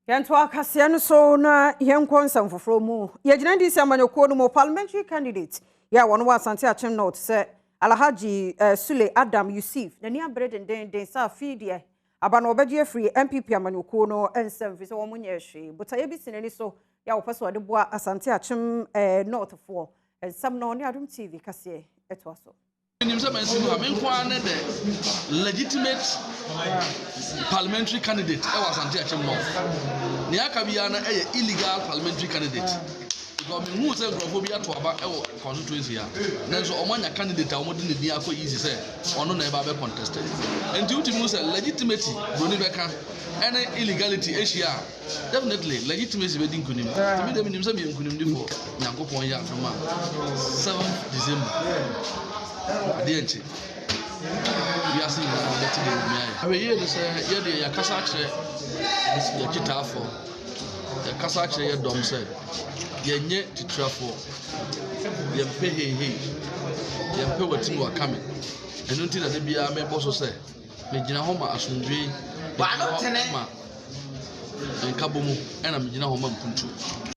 Yantwa kasiano so na yenkwansa mfoforo mu. Yegyina NDC amanyɔkuo no mo parliamentary candidate ya wono wa Asante Akyem North se Alhaji Sule Adam Yusuf. Nani abre den sa fidie aba no obegye free MPP amanyɔkuo no ensem fi se wo munye hwe. Botaye bi sinani so ya wo peso de boa Asante Akyem North for ensem no ne Adom TV kase etwa so. Legitimate parliamentary candidate Asante Akyem North. Niakabia na illegal parliamentary candidate. Because who say Grophobia to about constituency. Then so Omanya candidate I want to near easy say or no never contested. And due to legitimacy, Brunibeka, any illegality Asia, definitely legitimacy wedding kunim. To me, the minimum be kunim for Nankopoya from 7th December. Adianchi. We are seeing that. I hear this year the Kasache is Kitafo. The Kasache dom said, Yenye Titrafo, Yempe he, Yempe what you are coming. And until the Bia may also say, Majina Homa Asundri, and Kabumu, and I'm Majina Homa Punchu.